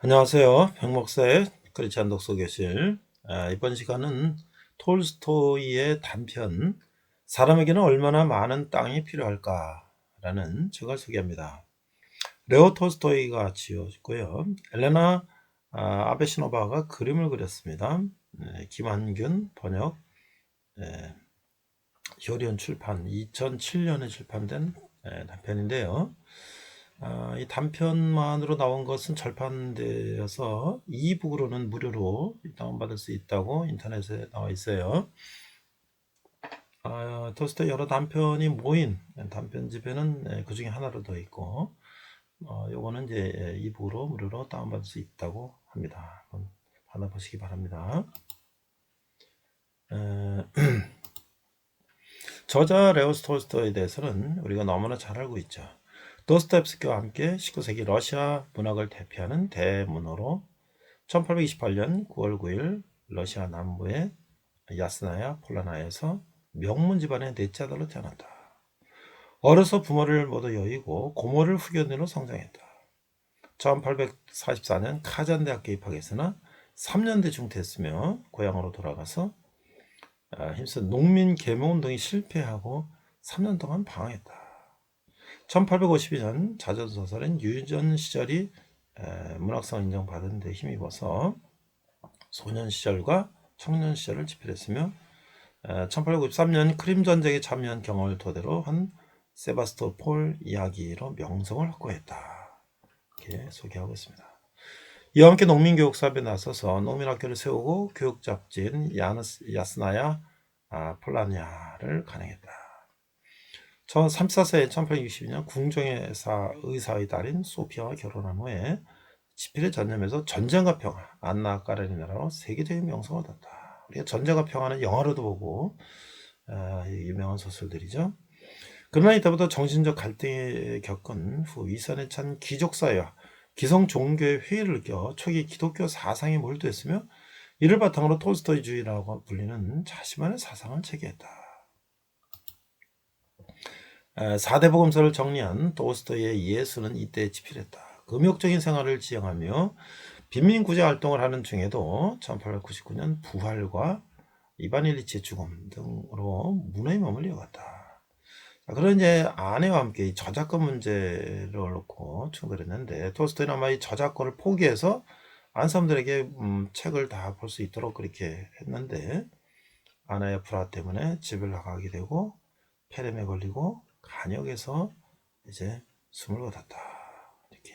안녕하세요. 백목사의 크리스찬 독서교실. 이번 시간은 톨스토이의 단편 사람에게는 얼마나 많은 땅이 필요할까라는 책을 소개합니다. 레오 톨스토이가 지었고요. 엘레나 아베시노바가 그림을 그렸습니다. 김한균 번역, 효리온 출판 2007년에 출판된 단편인데요. 이 단편만으로 나온 것은 절판되어서 이북으로는 무료로 다운받을 수 있다고 인터넷에 나와 있어요. 토스토의 여러 단편이 모인 단편집에는 그 중에 하나로 더 있고, 요거는 이제 이북으로 무료로 다운받을 수 있다고 합니다. 한번 받아보시기 바랍니다. 저자 레오 톨스토이에 대해서는 우리가 너무나 잘 알고 있죠. 도스토옙스키와 함께 19세기 러시아 문학을 대표하는 대문호로 1828년 9월 9일 러시아 남부의 야스나야 폴라나에서 명문 집안의 넷째 아들로 태어났다. 어려서 부모를 모두 여의고 고모를 후견으로 성장했다. 1844년 카잔대학교에 입학했으나 3년대 중퇴했으며 고향으로 돌아가서 힘써 농민 계몽운동이 실패하고 3년 동안 방황했다. 1852년 자전소설인 유전 시절이 문학상 인정받은 데 힘입어서 소년 시절과 청년 시절을 집필했으며 1893년 크림 전쟁에 참여한 경험을 토대로 한 세바스토폴 이야기로 명성을 확보했다. 이렇게 소개하고 있습니다. 이와 함께 농민교육 사업에 나서서 농민학교를 세우고 교육잡지인 야스나야 폴라냐를 간행했다. 34세 1862년 궁정의 의사의 딸인 소피아와 결혼한 후에 집필에 전념해서 전쟁과 평화, 안나 까레니나라로 세계적인 명성을 얻었다. 우리가 전쟁과 평화는 영화로도 보고 유명한 소설들이죠. 그러나 이때부터 정신적 갈등을 겪은 후 위선에 찬 귀족사회와 기성 종교의 회의를 느껴 초기 기독교 사상에 몰두했으며 이를 바탕으로 톨스토이주의라고 불리는 자신만의 사상을 체계했다. 4대 복음서를 정리한 톨스토이의 예수는 이때 집필했다. 금욕적인 생활을 지향하며 빈민구제 활동을 하는 중에도 1899년 부활과 이반 일리치의 죽음 등으로 문화의 몸을 이어갔다. 그런 이제 아내와 함께 저작권 문제를 놓고 충돌했는데 톨스토이는 아마 이 저작권을 포기해서 안 사람들에게 책을 다 볼 수 있도록 그렇게 했는데 아내의 불화 때문에 집을 나가게 되고 폐렴에 걸리고 간역에서 이제 숨을 거뒀다. 이렇게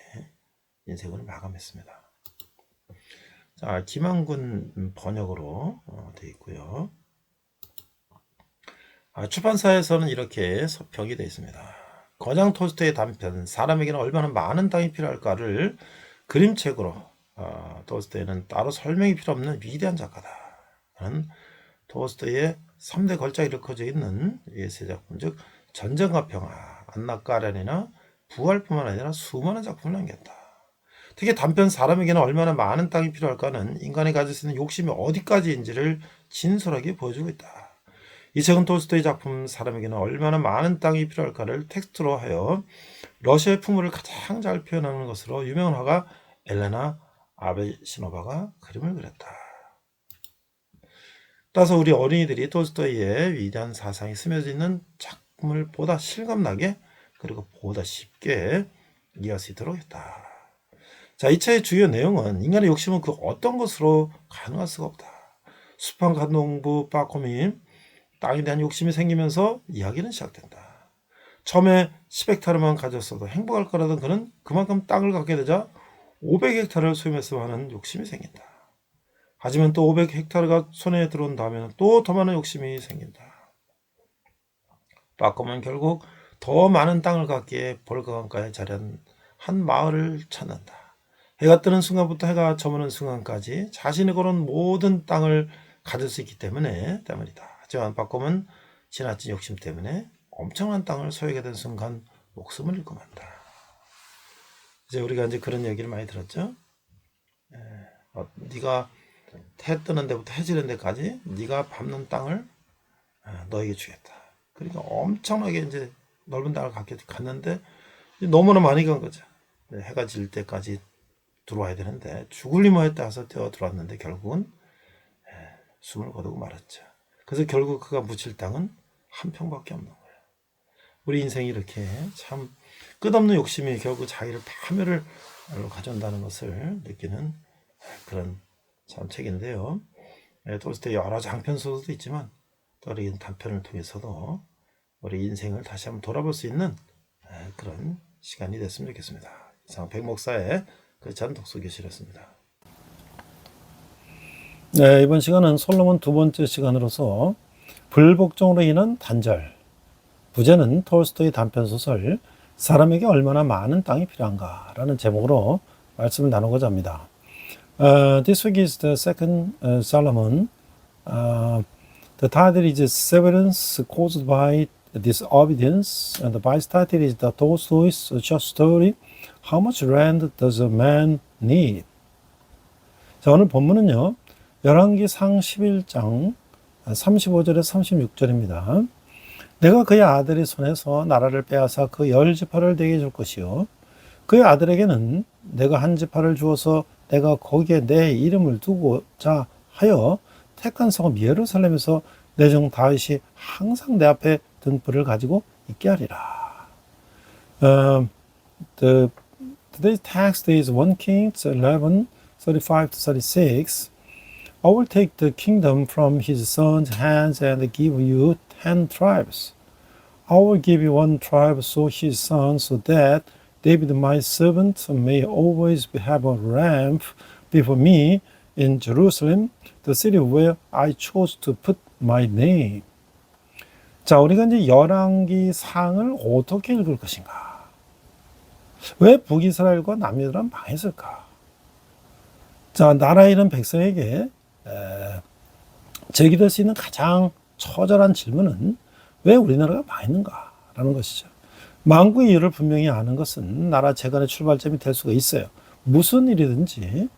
인생을 마감했습니다. 자, 김한군 번역으로 되어 있고요. 출판사에서는 이렇게 서평이 되어 있습니다. 거장 톨스토이의 단편 사람에게는 얼마나 많은 땅이 필요할까를 그림책으로 톨스토이는 따로 설명이 필요 없는 위대한 작가다. 톨스토이의 3대 걸작이 일컬어져 있는 예세 작품, 즉 전쟁과 평화, 안나 까레니나 부활뿐만 아니라 수많은 작품을 남겼다. 특히 단편 사람에게는 얼마나 많은 땅이 필요할까는 인간이 가질 수 있는 욕심이 어디까지인지를 진솔하게 보여주고 있다. 이 책은 톨스토이 작품 사람에게는 얼마나 많은 땅이 필요할까를 텍스트로 하여 러시아의 풍물을 가장 잘 표현하는 것으로 유명한 화가 엘레나 아베시노바가 그림을 그렸다. 따라서 우리 어린이들이 톨스토이의 위대한 사상이 스며져 있는 작품을 보다 실감나게 그리고 보다 쉽게 이해할 수 있도록 했다. 자, 이 책의 주요 내용은 인간의 욕심은 그 어떤 것으로 가능할 수가 없다. 수판관 농부 빠코미 땅에 대한 욕심이 생기면서 이야기는 시작된다. 처음에 10헥타르만 가졌어도 행복할 거라던 그는 그만큼 땅을 갖게 되자 500헥타르를 소유했으면 하는 욕심이 생긴다. 하지만 또 500헥타르가 손에 들어온 다음에는 또 더 많은 욕심이 생긴다. 빠꼼은 결국 더 많은 땅을 갖기에 볼가강가에 자리한 한 마을을 찾는다. 해가 뜨는 순간부터 해가 저무는 순간까지 자신이 걸은 모든 땅을 가질 수 있기 때문이다. 하지만 빠꼼은 지나친 욕심 때문에 엄청난 땅을 소유하게 된 순간 목숨을 잃고 만다. 이제 우리가 이제 그런 얘기를 많이 들었죠. 네가 해 뜨는 데부터 해 지는 데까지 네가 밟는 땅을 너에게 주겠다. 그러니까 엄청나게 이제 넓은 땅을 갔는데 너무나 많이 간 거죠. 해가 질 때까지 들어와야 되는데 죽을리 뭐했다 해서 뛰어 들어왔는데 결국은 숨을 거두고 말았죠. 그래서 결국 그가 묻힐 땅은 한 평밖에 없는 거예요. 우리 인생이 이렇게 참 끝없는 욕심이 결국 자기를 파멸을 가져온다는 것을 느끼는 그런 참 책인데요. 톨스토이 여러 장편 소설도 있지만 또 이 단편을 통해서도 우리 인생을 다시 한번 돌아볼 수 있는 그런 시간이 됐으면 좋겠습니다. 이상 백목사의 그찬 독서교실이었습니다. 네, 이번 시간은 솔로몬 두 번째 시간으로서 불복종으로 인한 단절, 부제는 톨스토이 단편소설 사람에게 얼마나 많은 땅이 필요한가 라는 제목으로 말씀을 나누고자 합니다. This week is the second Solomon. The title is Severance Caused by Disobedience, and the vice title is the Tolstoy's short story How much land does a man need? 자, 오늘 본문은요, 열왕기상 11장 35절에서 36절입니다. 내가 그의 아들의 손에서 나라를 빼앗아 그 10지파를 내게 줄 것이요 그의 아들에게는 내가 한 지파를 주어서 내가 거기에 내 이름을 두고자 하여 택한 성읍 예루살렘에서 내 종 다윗이 항상 내 앞에 등불을 가지고 있게 하리라. Today's text is 1 Kings 11, 35-36. I will take the kingdom from his son's hands and give you 10 tribes. I will give you 1 tribe so his son, so that David my servant may always have a lamp before me in Jerusalem, the city where I chose to put my name. 자, 우리가 이제 열왕기상을 어떻게 읽을 것인가? 왜 북이스라엘과 남유다는 망했을까? 자, 나라에 있는 백성에게 제기될 수 있는 가장 처절한 질문은 왜 우리나라가 망했는가? 라는 것이죠. 망구의 이유를 분명히 아는 것은 나라 재건의 출발점이 될 수가 있어요. 무슨 일이든지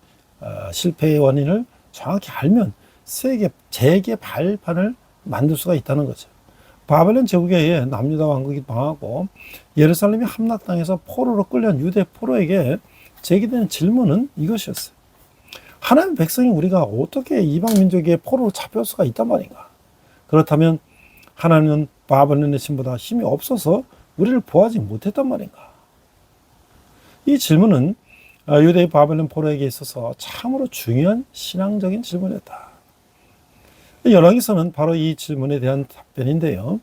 실패의 원인을 정확히 알면 재개 발판을 만들 수가 있다는 거죠. 바벨론 제국에 의해 남유다 왕국이 망하고 예루살렘이 함락당해서 포로로 끌려온 유대 포로에게 제기되는 질문은 이것이었어요. 하나님의 백성이 우리가 어떻게 이방 민족의 포로로 잡혀올 수가 있단 말인가? 그렇다면 하나님은 바벨론의 신보다 힘이 없어서 우리를 보호하지 못했단 말인가? 이 질문은 유대의 바벨론 포로에게 있어서 참으로 중요한 신앙적인 질문이었다. 열왕기서는 바로 이 질문에 대한 답변인데요.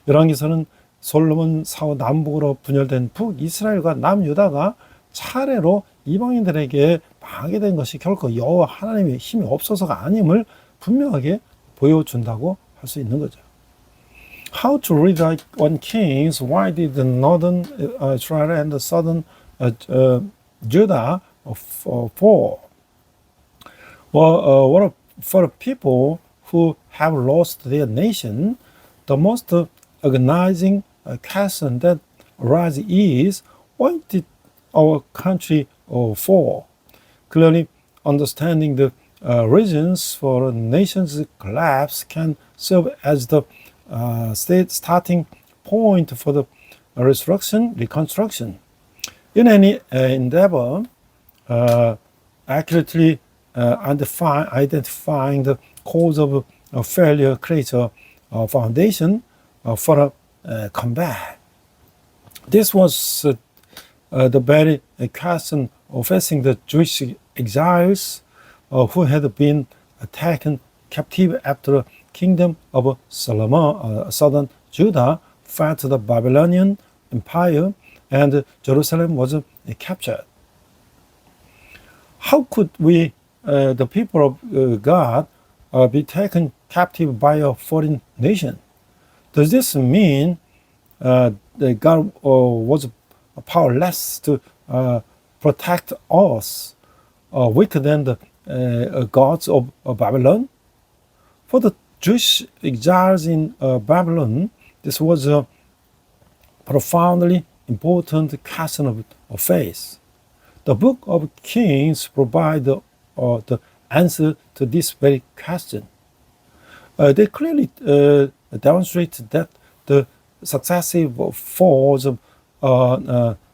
열왕기서는 솔로몬 사후 남북으로 분열된 북이스라엘과 남유다가 차례로 이방인들에게 망하게 된 것이 결코 여호와 하나님의 힘이 없어서가 아님을 분명하게 보여준다고 할 수 있는 거죠. How to read like 1 Kings? Why did the northern Israel and the southern Judah fall? Well, for people who have lost their nation, the most agonizing question that arises is, why did our country fall? Clearly, understanding the reasons for a nation's collapse can serve as the starting point for the reconstruction. In any endeavor, accurately identifying the cause of failure creates a foundation for a comeback. This was the very question facing the Jewish exiles who had been taken captive after the kingdom of Solomon, southern Judah, fell to the Babylonian Empire and Jerusalem was captured. How could we, the people of God, be taken captive by a foreign nation? Does this mean that God was powerless to protect us, weaker than the gods of Babylon? For the Jewish exiles in Babylon, this was a profoundly important question of faith. The book of Kings provides the answer to this very question. They clearly demonstrate that the successive falls of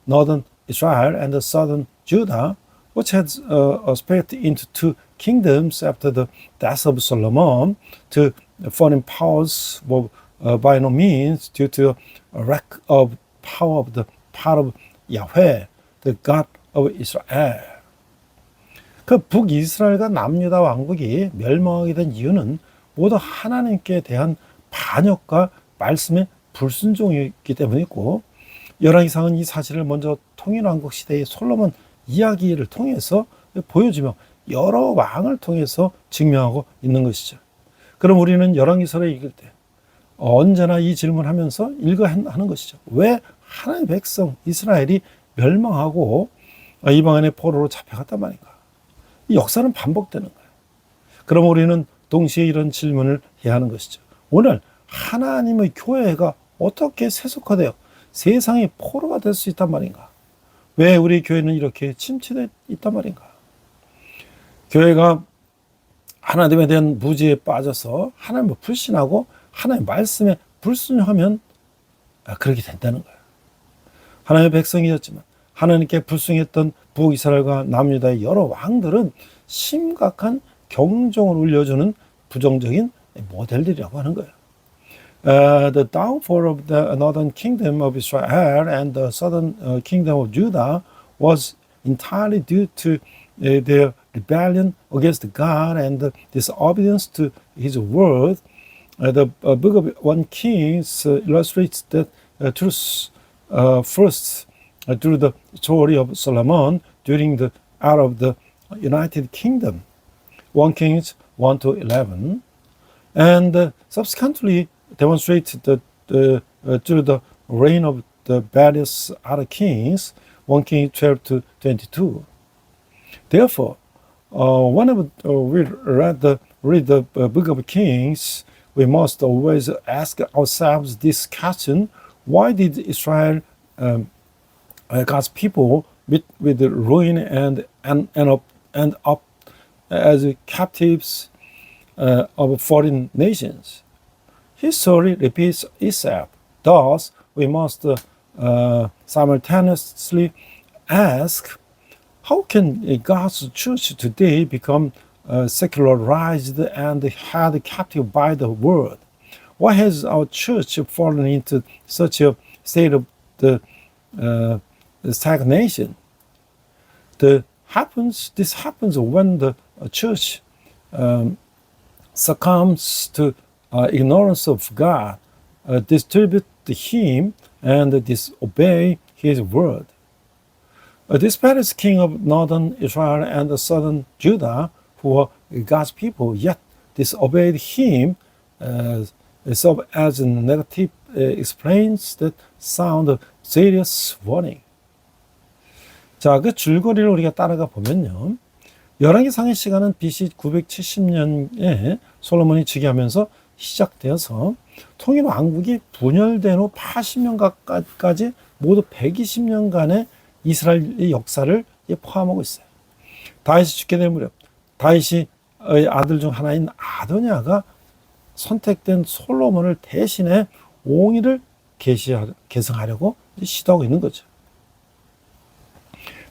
northern Israel and southern Judah which had split into two kingdoms after the death of Solomon, to foreign powers were by no means due to a lack of power of the part of Yahweh, the God of Israel. 그 북이스라엘과 남유다 왕국이 멸망하게 된 이유는 모두 하나님께 대한 반역과 말씀의 불순종이었기 때문이고, 열왕기상은 이 사실을 먼저 통일왕국 시대의 솔로몬 이야기를 통해서 보여주며 여러 왕을 통해서 증명하고 있는 것이죠. 그럼 우리는 열왕기서를 읽을 때 언제나 이 질문하면서 읽어야 하는 것이죠. 왜 하나님의 백성 이스라엘이 멸망하고 이방인의 포로로 잡혀갔단 말인가? 이 역사는 반복되는 거예요. 그럼 우리는 동시에 이런 질문을 해야 하는 것이죠. 오늘 하나님의 교회가 어떻게 세속화되어 세상의 포로가 될 수 있단 말인가? 왜 우리 교회는 이렇게 침체되어 있단 말인가? 교회가 하나님에 대한 무지에 빠져서 하나님을 불신하고 하나님의 말씀에 불순종하면 그렇게 된다는 거예요. 하나님의 백성이었지만 하나님께 불순했던 북이스라엘과 남유다의 여러 왕들은 심각한 경종을 울려주는 부정적인 모델들이라고 하는 거예요. The downfall of the northern kingdom of Israel and the southern kingdom of Judah was entirely due to their rebellion against God and disobedience to His word. The book of 1 Kings illustrates that truth first through the story of Solomon during the era of the United Kingdom, 1 Kings 1 to 11, and subsequently demonstrated that through the reign of the various other kings, 1 Kings 12 to 22. Therefore, whenever we read the book of Kings, we must always ask ourselves this question: why did Israel, God's people, meet with the ruin and end up as captives of foreign nations? History repeats itself. Thus, we must simultaneously ask, how can God's church today become secularized and held captive by the world? Why has our church fallen into such a state of the stagnation? This happens when the church succumbs to ignorance of God, distribute Him, and disobey His word. This Paris king of northern Israel and southern Judah, who were God's people, yet disobeyed Him, serve as a negative explains that sound of serious warning. 자, 그 줄거리를 우리가 따라가 보면요. 열왕기상의 시간은 BC 970년에 솔로몬이 즉위하면서 시작되어서 통일 왕국이 분열된 후 80년까지 모두 120년간의 이스라엘의 역사를 포함하고 있어요. 다윗이 죽게 될 무렵 다윗의 아들 중 하나인 아도냐가 선택된 솔로몬을 대신해 왕위를 계승하려고 시도하고 있는 거죠.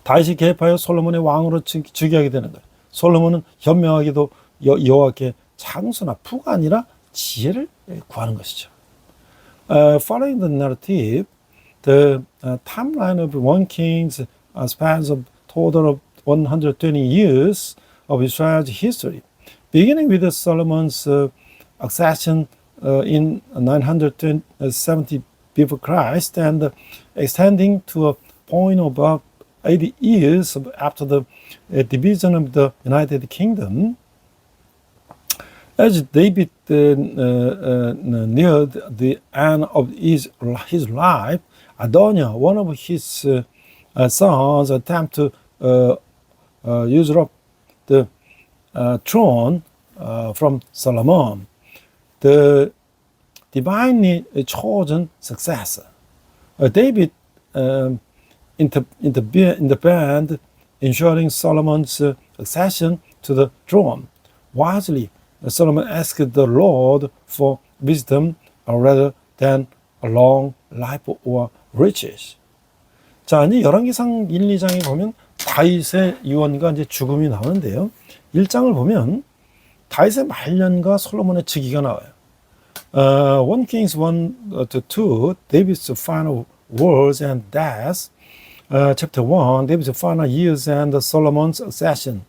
다윗이 개입하여 솔로몬의 왕으로 즉위하게 되는 거예요. 솔로몬은 현명하게도 여호와께 장수나 부가 아니라 지혜를 구하는 것이죠. Following the narrative, the timeline of 1 Kings spans a total of 120 years of Israel's history, beginning with Solomon's accession in 970 before Christ and extending to a point of about 80 years after the division of the United Kingdom. As David neared the end of his life, Adoniah, one of his sons, attempted to usurp the throne from Solomon, the divinely chosen successor. David intervened, ensuring Solomon's accession to the throne. Wisely, Solomon asked the Lord for wisdom rather than a long life or riches. 자, 이제 열왕기상 1, 2장에 보면 다윗의 유언과 이제 죽음이 나오는데요. 1장을 보면 다윗의 말년과 솔로몬의 즉위가 나와요. 1 Kings 1 to 2, David's final words and death. Chapter 1, David's final years and Solomon's accession.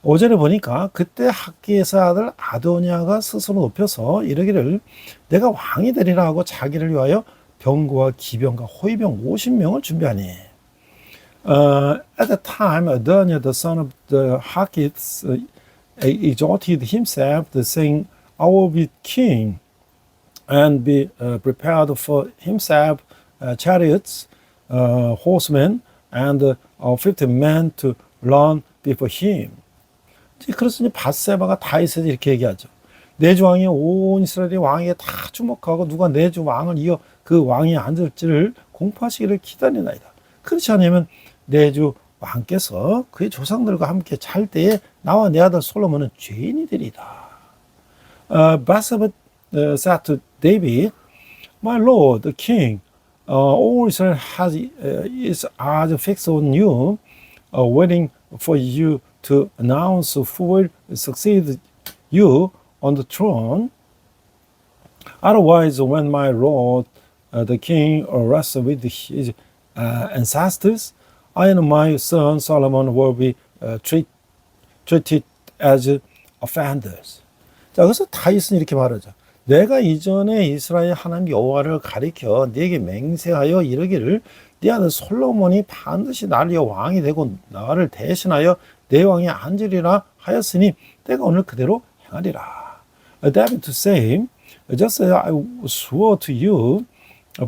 5절에 보니까 그때 학기에서 아들 아도니아가 스스로 높여서 이르기를 내가 왕이 되리라 하고 자기를 위하여 병거와 기병과 호위병 50명을 준비하니. At the time, Adoniah, the son of the Haggith, exalted himself, saying, I will be king, and be prepared for himself chariots, horsemen, and 50 men to run before him. 그래서 이제 밧세바가 다윗에게 이렇게 얘기하죠. 내 주 왕이 온 이스라엘의 왕에게 다 주목하고 누가 내 주 왕을 이어 그 왕이 앉을지를 공포하시기를 기다리나이다. 그렇지 않으면 내 주 왕께서 그의 조상들과 함께 잘 때에 나와 내 아들 솔로몬은 죄인이 되리다. Bathsheba said to David, My Lord, the King, all Israel is eyes fixed on you, waiting for you to announce who will succeed you on the throne. Otherwise, when my Lord, the King, rests with his ancestors, I and my son Solomon will be treated as offenders. 자, 그래서 다윗은 이렇게 말하죠. 내가 이전에 이스라엘 하나님 여호와를 가리켜 네게 맹세하여 이르기를 네 아들 솔로몬이 반드시 나를 이어 왕이 되고 나를 대신하여 내 왕에 앉으리라 하였으니 내가 오늘 그대로 행하리라. David to say, just as I swore to you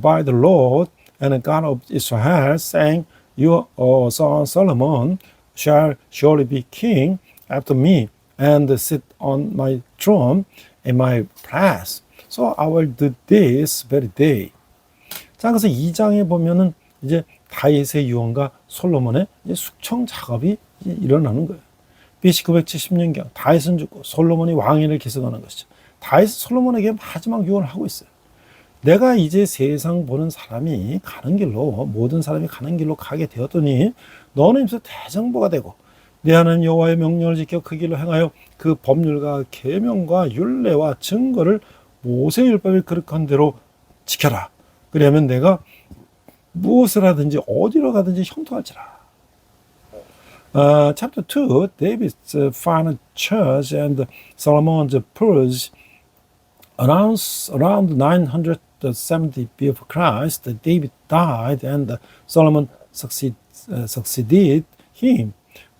by the Lord and the God of Israel, saying, Your son Solomon shall surely be king after me and sit on my throne in my place. So I will do this very day. 자, 그래서 2장에 보면은 이제 다윗의 유언과 솔로몬의 이제 숙청 작업이 이제 일어나는 거예요. BC 970년경 다윗은 죽고 솔로몬이 왕위를 계승하는 것이죠. 다윗은 솔로몬에게 마지막 유언을 하고 있어요. 내가 이제 세상 보는 사람이 가는 길로 모든 사람이 가는 길로 가게 되었더니 너는 임서 대정부가 되고 내 하나님 여호와의 명령을 지켜 그 길로 행하여 그 법률과 계명과 율례와 증거를 모세의 율법에 그릇한 대로 지켜라. 그러면 내가 무엇을 하든지 어디로 가든지 형통할지라. Chapter 2, David's final church and Solomon's purge announced around 970 before Christ, David died and Solomon succeeded him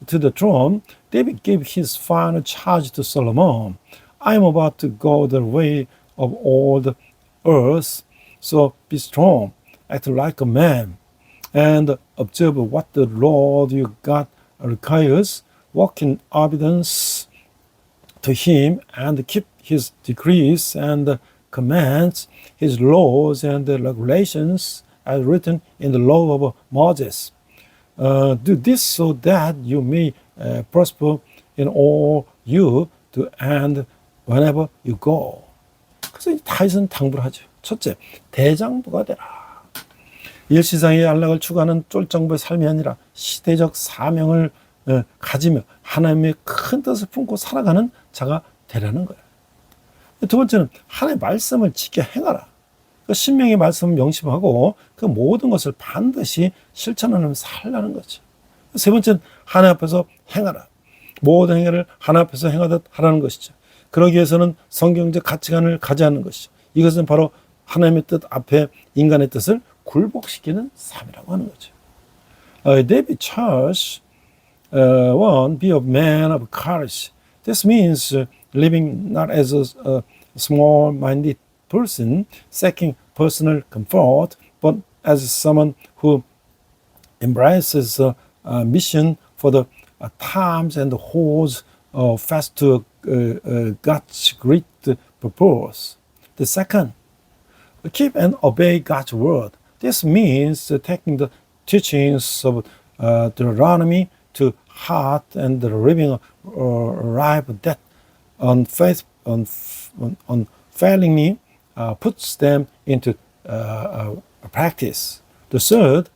to the throne. David gave his final charge to Solomon. I am about to go the way of all the earth, so be strong, act like a man, and observe what the Lord your God requires, walk in obedience to him, and keep his decrees and commands, his laws and regulations as written in the law of Moses. Do this so that you may prosper in all you do and whenever you go. 그래서 다윗은 당부를 하죠. 첫째, 대장부가 되라. 일시상의 안락을 추구하는 쫄정부의 삶이 아니라 시대적 사명을 가지며 하나님의 큰 뜻을 품고 살아가는 자가 되라는 거예요. 두 번째는 하나님의 말씀을 지켜 행하라. 그 신명의 말씀을 명심하고 그 모든 것을 반드시 실천하는 살라는 거죠. 세 번째는 하나님 앞에서 행하라. 모든 행위를 하나님 앞에서 행하듯 하라는 것이죠. 그러기 위해서는 성경적 가치관을 가져야하는 것이죠. 이것은 바로 하나님의 뜻 앞에 인간의 뜻을 굴복시키는 삶이라고 하는 거죠. David Church, be a man of courage. This means living not as a small-minded person seeking personal comfort, but as someone who embraces a mission for the times and holds fast to God's great purpose. The second, keep and obey God's word. This means taking the teachings of Deuteronomy to heart and living a life that unfailingly puts them into practice. The third,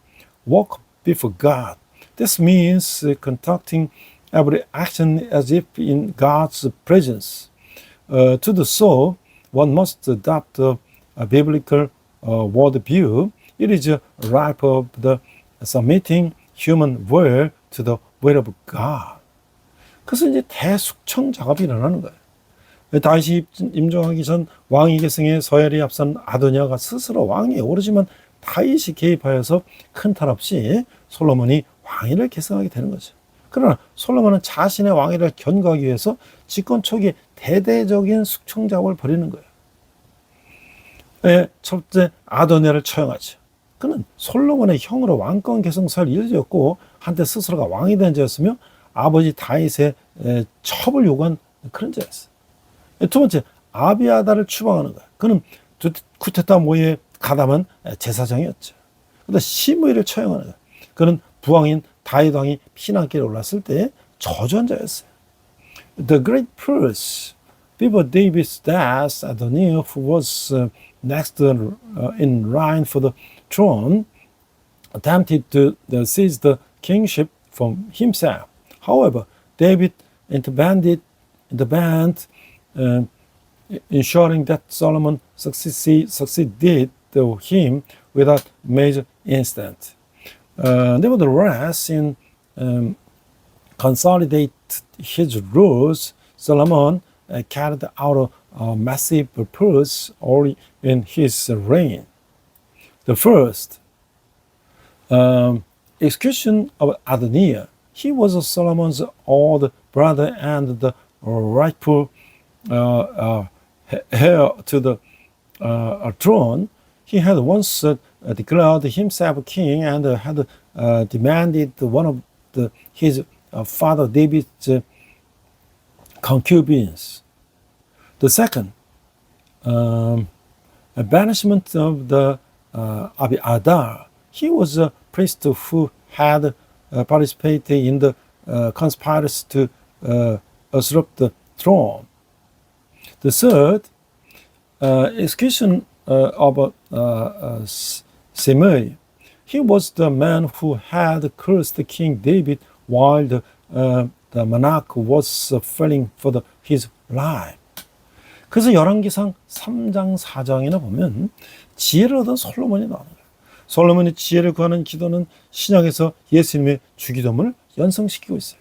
walk before God. This means conducting every action as if in God's presence. To do so, one must adopt a biblical worldview. It is a right of the submitting human will to the will of God. 그래서 이제 대숙청 작업이 일어나는 거예요. 다윗이 임종하기 전 왕위 계승에 서열이 앞선 아도니아가 스스로 왕위에 오르지만 다윗이 개입하여서 큰 탈 없이 솔로몬이 왕위를 계승하게 되는 거죠. 그러나 솔로몬은 자신의 왕위를 견고하기 위해서 집권 초기에 대대적인 숙청 작업을 벌이는 거예요. 첫째 아도니아를 처형하죠. 그는 솔로몬의 형으로 왕권 계승설 일이었고 한때 스스로가 왕이 된 자였으며 아버지 다윗의 첩을 요구한 그런 자였어요. 두 번째 아비아다를 추방하는 거예요. 그는 쿠데타 모의에 가담한 제사장이었죠. 그다음 시므이를 처형하는 거예요. 그는 부왕인 다윗 왕이 피난길에 올랐을 때 저주한 자였어요. The great prince, before David's death, Adoniah, who was next in line for the throne, attempted to seize the kingship from himself. However, David intervened, ensuring that Solomon succeeded him without major incident. Nevertheless, in consolidate his rules, Solomon carried out a massive purpose early in his reign. The first, execution of Adoniah. He was Solomon's old brother and the rightful heir to the throne. He had once declared himself king and had demanded one of his father David's concubines. The second, banishment of the Abiathar. He was a priest who had participated in the conspiracy to usurp the throne. The third, execution of Shimei. He was the man who had cursed King David while the monarch was fearing for his life. 그래서 열왕기상 3장 4장이나 보면 지혜를 얻은 솔로몬이 나오는 거예요. 솔로몬이 지혜를 구하는 기도는 신약에서 예수님의 주기도문을 연상시키고 있어요.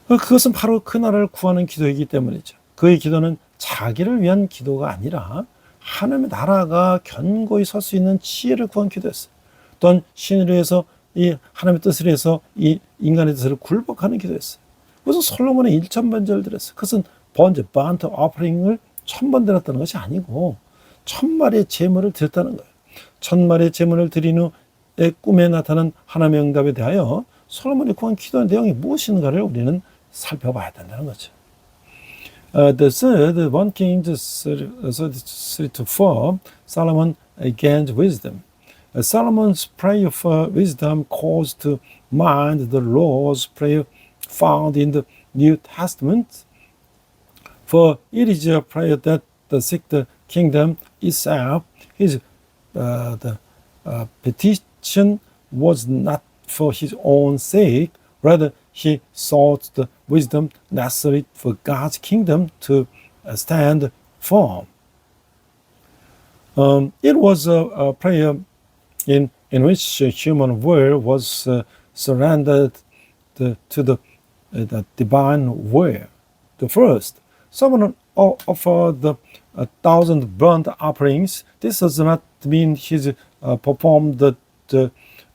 그것은 바로 그 나라를 구하는 기도이기 때문이죠. 그의 기도는 자기를 위한 기도가 아니라 하나님의 나라가 견고히 설 수 있는 지혜를 구한 기도였어요. 또한 신을 위해서 이 하나님의 뜻을 위해서 이 인간의 뜻을 굴복하는 기도였어요. 그래서 솔로몬의 1,000번제를 드렸어요. 그것은 번제, 반트, 오퍼링을 1,000번 드렸다는 것이 아니고 1,000마리의 제물을 드렸다는 거예요. 1,000마리의 제물을 드린 후에 꿈에 나타난 하나님의 응답에 대하여 솔로몬이 구한 기도의 내용이 무엇인가를 우리는 살펴봐야 된다는 거죠. The third, 1 Kings 33-4, Solomon gained wisdom. Solomon's prayer for wisdom calls to mind the Lord's prayer found in the New Testament. For it is a prayer that seeks the kingdom itself. His petition was not for his own sake, rather he sought the wisdom necessary for God's kingdom to stand firm. It was a prayer in which human will was surrendered to the divine will. The first, someone offered 1,000 burnt offerings. This does not mean he performed the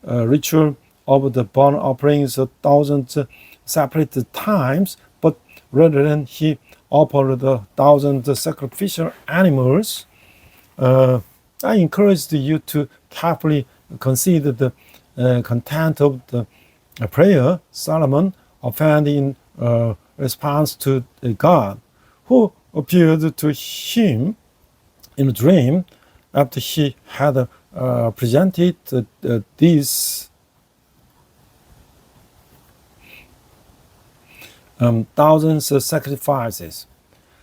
ritual of the burnt offerings 1,000 separate times, but rather than he offered 1,000 sacrificial animals. I encouraged you to carefully consider the content of the prayer Solomon offered in response to God, who appeared to him in a dream after he had presented these thousands of sacrifices.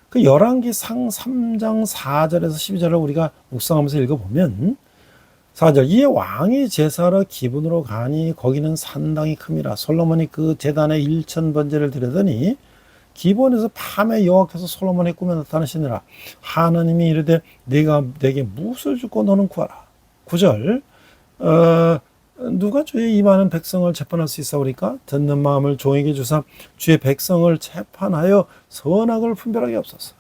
그 열왕기상 3장 4절에서 12절을 우리가 묵상하면서 읽어보면 4절 이에 왕이 제사하러 기분으로 가니 거기는 산당이 큼이라. 솔로몬이 그 제단에 1000번제를 드리더니 기본에서 밤에 여호와께서 솔로몬의 꿈에 나타나시니라. 하나님이 이르되 네가 내게 무엇을 주고 너는 구하라. 9절 누가 주의 이 많은 백성을 재판할 수 있사오리까? 듣는 마음을 종에게 주사 주의 백성을 재판하여 선악을 분별하게 하옵소서.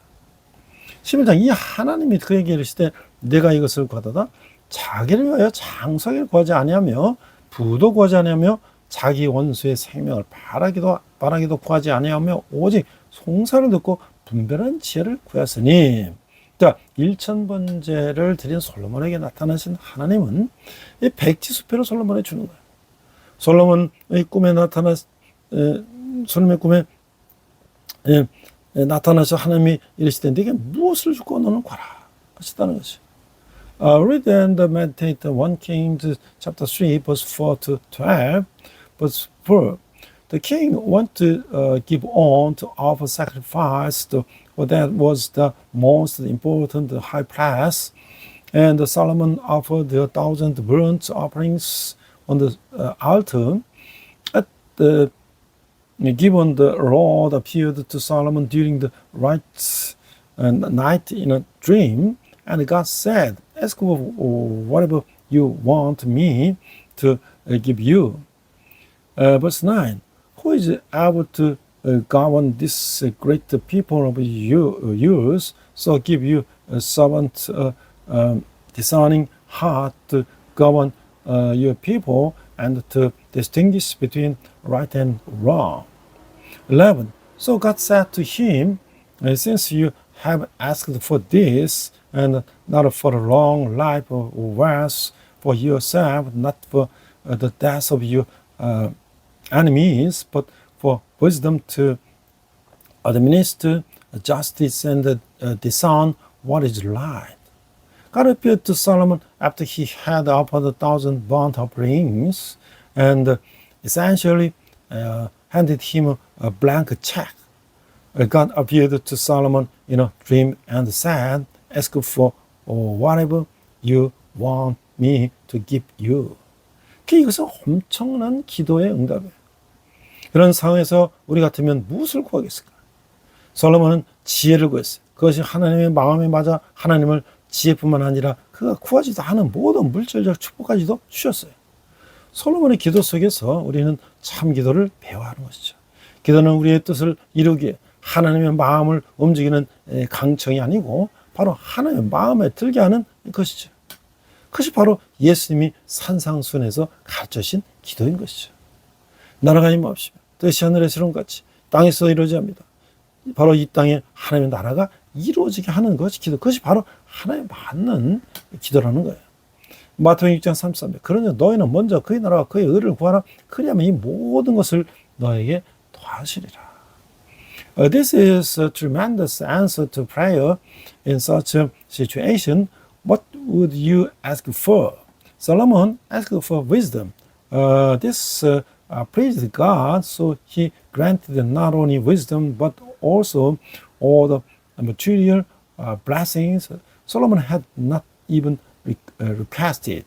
11장 이 하나님이 그에게 이르시되 내가 이것을 구하도다. 자기를 위하여 장수하기를 구하지 아니하며 부도 구하지 아니하며 자기 원수의 생명을 바라기도 구하지 아니하며 오직 송사를 듣고 분별한 지혜를 구하였으니. 자, 1000번제를 드린 솔로몬에게 나타나신 하나님은 이 백지수표를 솔로몬에 주는 거예요. 솔로몬의 꿈에 솔로몬의 꿈에 나타나서 하나님이 이르시되 네게 무엇을 주고 너는 구하라 하셨다는 것이. Read and meditate 1 Kings chapter 3 verse 4 to 12. Verse 4. The king wanted to give on to offer sacrifice, for that was the most important high price. And Solomon offered 1,000 burnt offerings on the altar. At the given the Lord appeared to Solomon during the night in a dream, and God said, "Ask for whatever you want me to give you." Verse 9. Who is able to govern this great people of yours? So give you a servant discerning heart to govern your people and to distinguish between right and wrong. 11. So God said to him, since you have asked for this, and not for a long life or wealth for yourself, not for the death of your enemies, but for wisdom to administer justice and discern what is right. God appeared to Solomon after he had offered 1,000 burnt offerings and essentially handed him a blank check. God appeared to Solomon in a dream and said, "Ask for whatever you want me to give you." 이것은 엄청난 기도의 응답이에요. 그런 상황에서 우리 같으면 무엇을 구하겠을까? 솔로몬은 지혜를 구했어요. 그것이 하나님의 마음에 맞아 하나님을 지혜뿐만 아니라 그가 구하지도 않은 모든 물질적 축복까지도 주셨어요. 솔로몬의 기도 속에서 우리는 참 기도를 배워야 하는 것이죠. 기도는 우리의 뜻을 이루기에 하나님의 마음을 움직이는 강청이 아니고 바로 하나님의 마음에 들게 하는 것이죠. 그것이 바로 예수님이 산상순에서 가르쳐주신 기도인 것이죠. 나라가 임하옵시며 뜻이 하늘에서는 같이 땅에서 이루어져야 합니다. 바로 이 땅에 하나님의 나라가 이루어지게 하는 것이 기도. 그것이 바로 하나님에 맞는 기도라는 거예요. 마태복음 6장 33절. 그러니 너희는 먼저 그의 나라와 그의 의를 구하라. 그리하면 이 모든 것을 너에게 더하시리라. This is a tremendous answer to prayer in such a situation. What would you ask for? Solomon asked for wisdom. This pleased God, so he granted not only wisdom but also all the material blessings Solomon had not even requested.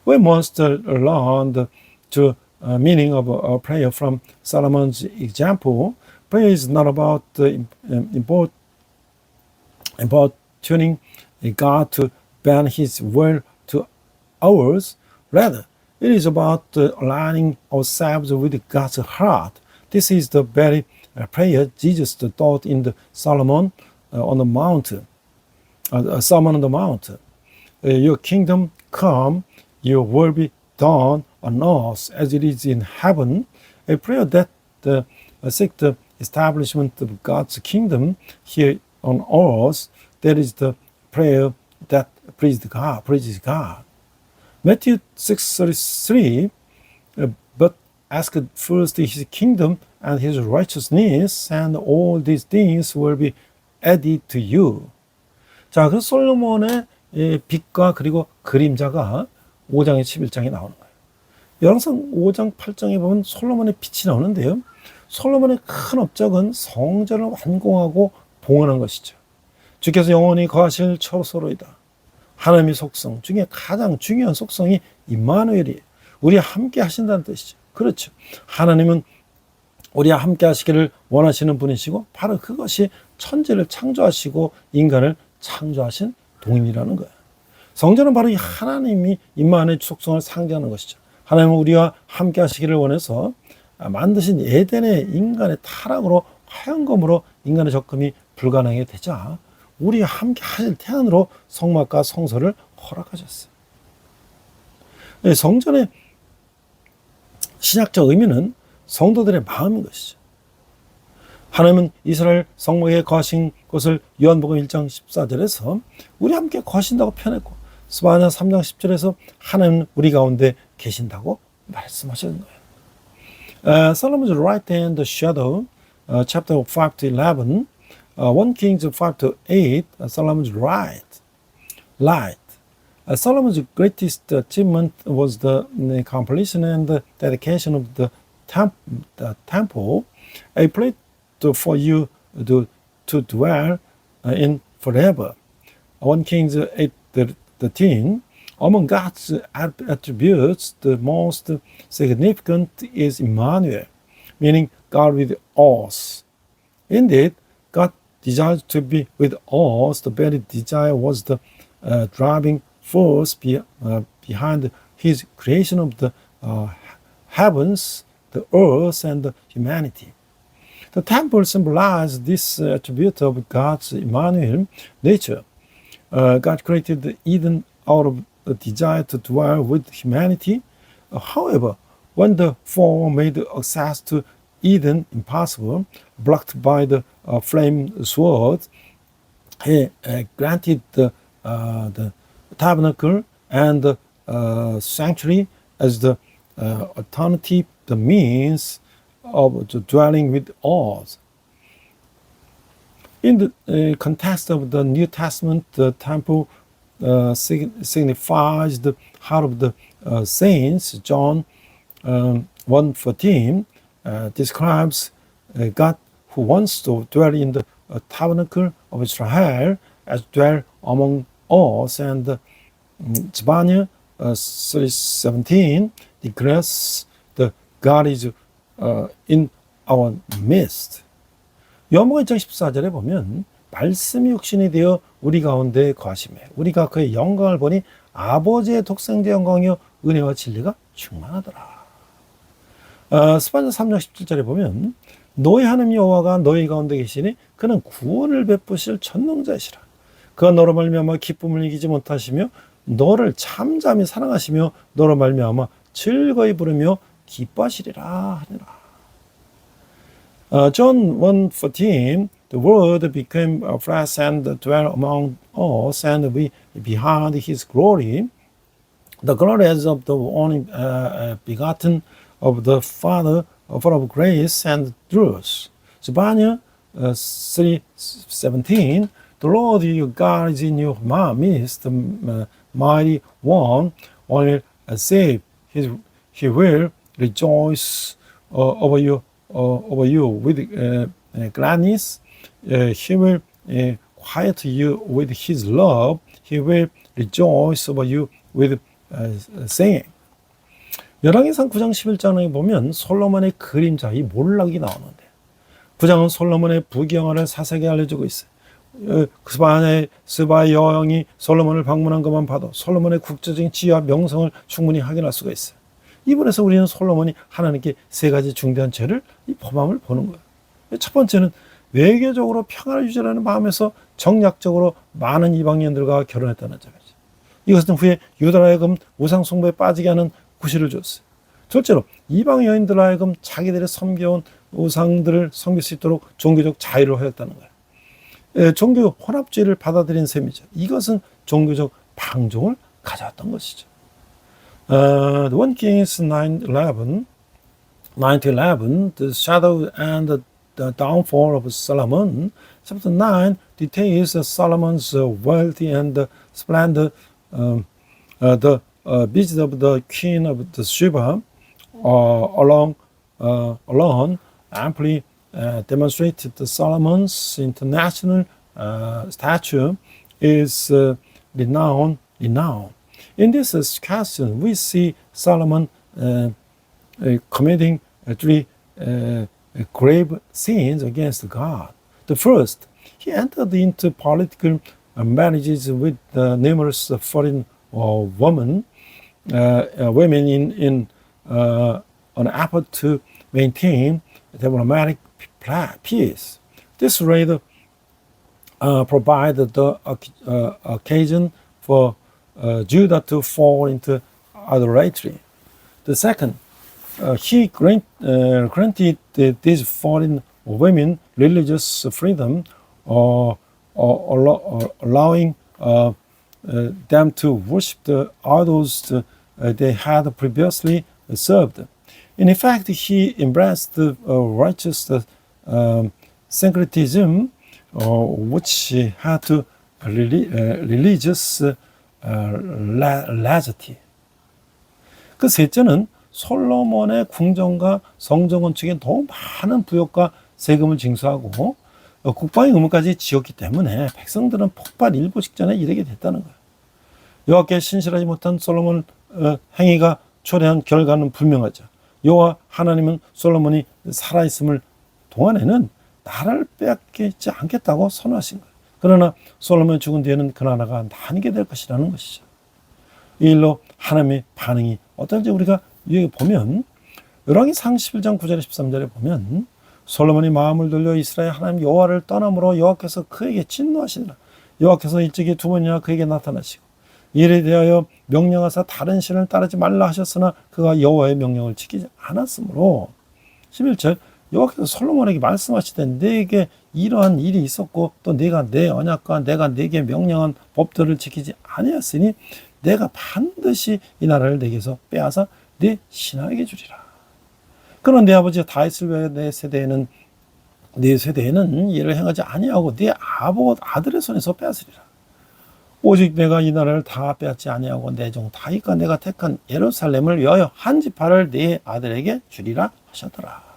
We must learn the true meaning of prayer from Solomon's example. Prayer is not about importuning God to bend His will to ours. Rather, it is about aligning ourselves with God's heart. This is the very prayer Jesus taught in the Sermon on the Mount. Sermon on the Mount. Your kingdom come, your will be done on earth as it is in heaven. A prayer that seeks the establishment of God's kingdom here on earth. That is the prayer that pleases God. Matthew 6:33. But ask first His kingdom and His righteousness, and all these things will be added to you. 자, 그 솔로몬의 빛과 그리고 그림자가 5장에 11장에 나오는 거예요. 항상 5장 8장에 보면 솔로몬의 빛이 나오는데요. 솔로몬의 큰 업적은 성전을 완공하고 봉헌한 것이죠. 주께서 영원히 거하실 처소로이다. 하나님의 속성 중에 가장 중요한 속성이 임마누엘이에요. 우리와 함께 하신다는 뜻이죠. 그렇죠. 하나님은 우리와 함께 하시기를 원하시는 분이시고 바로 그것이 천지를 창조하시고 인간을 창조하신 동인이라는 거예요. 성전은 바로 이 하나님이 임마누엘 속성을 상징하는 것이죠. 하나님은 우리와 함께 하시기를 원해서 만드신 에덴의 인간의 타락으로 화영검으로 인간의 접근이 불가능하게 되자 우리와 함께 하실 태안으로 성막과 성소를 허락하셨어요. 성전의 신약적 의미는 성도들의 마음인 것이죠. 하나님은 이스라엘 성막에 거하신 것을 요한복음 1장 14절에서 우리 함께 거하신다고 표현했고 스바냐 3장 10절에서 하나님은 우리 가운데 계신다고 말씀하시는 거예요. Solomon's right hand shadow, chapter 5 to 11, 1 Kings 5 to 8, Solomon's right, light. Solomon's greatest achievement was the completion and the dedication of the temple, a place for you to dwell in forever. 1 Kings 8:13. Among God's attributes, the most significant is Emmanuel, meaning God with us. Indeed, God desires to be with us. The very desire was the driving force behind His creation of the heavens, the earth, and the humanity. The temple symbolizes this attribute of God's Emmanuel nature. God created Eden out of a desire to dwell with humanity. However, when the fall made access to Eden impossible, blocked by the flame sword, He granted the tabernacle and the sanctuary as the alternative, the means of dwelling with us. In the context of the New Testament, the temple signifies the heart of the saints. John 1:14 describes God who wants to dwell in the tabernacle of Israel as dwell among us, and Zebaniah 3:17 declares that God is in our midst. 요한복음 1장 14절에 보면 말씀이 육신이 되어 우리 가운데 거하시매 우리가 그의 영광을 보니 아버지의 독생자 영광이요 은혜와 진리가 충만하더라. 스바냐 3장 17절에 보면 너희 하나님 여호와가 너희 가운데 계시니 그는 구원을 베푸실 전능자이시라. 그가 너로 말미암아 기쁨을 이기지 못하시며 너를 잠잠히 사랑하시며 너로 말미암아 즐거이 부르며 기뻐하시리라 하니라. John 1:14 The Word became flesh and dwelt among us, and we beheld His glory, the glory as of the only begotten of the Father, full of grace and truth. Zebaniah 3:17 The Lord your God is in your midst, the mighty one, will save. He will rejoice over you with gladness. He will quiet you with His love. He will rejoice over you with singing. 열왕기상 9장 11장에 보면 솔로몬의 그림자, 이 몰락이 나오는데 9장은 솔로몬의 부귀영화를 사색에 알려주고 있어요. 스바의 여왕이 솔로몬을 방문한 것만 봐도 솔로몬의 국제적인 지위와 명성을 충분히 확인할 수가 있어요. 이 부분에서 우리는 솔로몬이 하나님께 세 가지 중대한 죄를 이 범함을 보는 거예요. 첫 번째는 외교적으로 평화를 유지하는 마음에서 정략적으로 많은 이방인들과 결혼했다는 점이죠. 이것은 후에 유다로 하여금 우상 숭배에 빠지게 하는 구실을 줬어요. 둘째로 이방 여인들로 하여금 자기들의 섬겨온 우상들을 섬길 수 있도록 종교적 자유를 허용했다는 거예요. 종교 혼합주의를 받아들인 셈이죠. 이것은 종교적 방종을 가져왔던 것이죠. 1 Kings 9:11, The Shadow and the Downfall of Solomon. Chapter 9 details Solomon's wealth and splendor. The visit of the Queen of the Sheba alone amply demonstrated Solomon's international stature is renowned renown. In this discussion, we see Solomon committing three grave sins against God. The first, he entered into political marriages with numerous foreign women in an effort to maintain diplomatic peace. This rather provided the occasion for Judah to fall into idolatry. The second, he granted these foreign women religious freedom, allowing them to worship the idols they had previously served. In effect, he embraced righteous syncretism, which had to religious laity. 그 셋째는 솔로몬의 궁정과 성전 건축에 너무 많은 부역과 세금을 징수하고 국방의 의무까지 지었기 때문에 백성들은 폭발 일보 직전에 이르게 됐다는 거예요. 여호와께 신실하지 못한 솔로몬 행위가 초래한 결과는 분명하죠. 여호와 하나님은 솔로몬이 살아있음을 동안에는 나라를 빼앗기지 않겠다고 선언하신 거예요. 그러나 솔로몬이 죽은 뒤에는 그 나라가 나뉘게 될 것이라는 것이죠. 이 일로 하나님의 반응이 어떨지 우리가 여기 보면 열왕기상 11장 9절에 13절에 보면 솔로몬이 마음을 돌려 이스라엘 하나님 여호와를 떠남으로 여호와께서 그에게 진노하시니라. 여호와께서 일찍이 두 번이나 그에게 나타나시고 이에 대하여 명령하사 다른 신을 따르지 말라 하셨으나 그가 여호와의 명령을 지키지 않았으므로 11절 여호와께서 솔로몬에게 말씀하시되 내게 이러한 일이 있었고 또 네가 내 언약과 내가 네게 명령한 법들을 지키지 아니하였으니 내가 반드시 이 나라를 내게서 빼앗아 네 신하에게 주리라. 그러나 내 아버지 다윗을 위하여 내 세대에는 이를 행하지 아니하고 네 아들의 손에서 빼앗으리라. 오직 내가 이 나라를 다 빼앗지 아니하고 내 종 다윗과 내가 택한 예루살렘을 위하여 한 지파를 네 아들에게 주리라 하셨더라.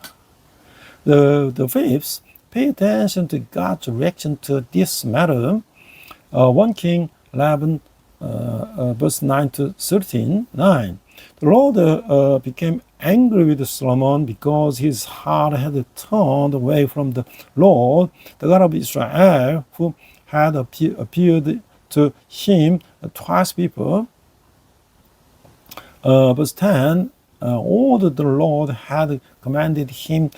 The fifth, pay attention to God's reaction to this matter. 1 King 11 verse 9 to 13. 9. The Lord became angry with Solomon because his heart had turned away from the Lord, the God of Israel, who had appeared to him twice before. Verse 10. All that the Lord had commanded him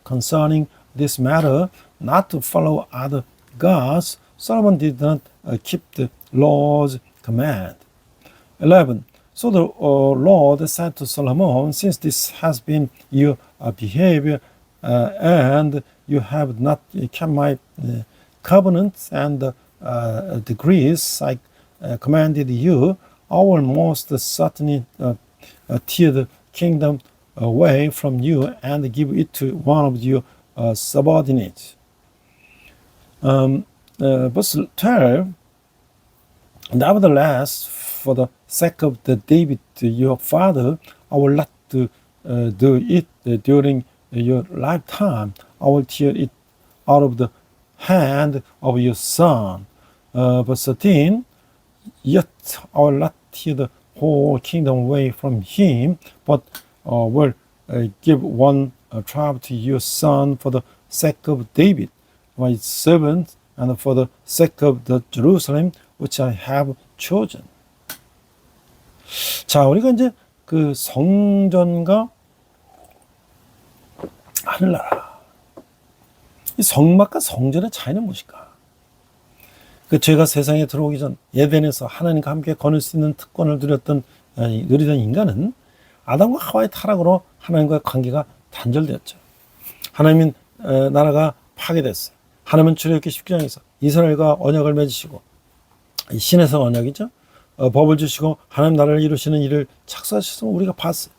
concerning this matter, not to follow other gods, Solomon did not keep the Lord's command. 11. So the Lord said to Solomon, since this has been your behavior, and you have not kept my covenants and the decrees I commanded you, I will most certainly tear the kingdom away from you and give it to one of your subordinates. Verse 12. Nevertheless, for the sake of the David your father, I will not do it during your lifetime. I will tear it out of the hand of your son. Verse 13. Yet I will not tear the whole kingdom away from him, but will give one tribe to your son for the sake of David, my servant, and for the sake of the Jerusalem which I have chosen. 자, 우리가 이제 그 성전과 하늘나라, 이 성막과 성전의 차이는 무엇일까? 그 죄가 세상에 들어오기 전 에덴에서 하나님과 함께 거닐 수 있는 특권을 누리던 인간은 아담과 하와의 타락으로 하나님과의 관계가 단절되었죠. 하나님은 나라가 파괴됐어요. 하나님은 출애굽기 19장에서 이스라엘과 언약을 맺으시고 신에서 언약이죠. 법을 주시고 하나님 나라를 이루시는 일을 착수하셔서 우리가 봤어요.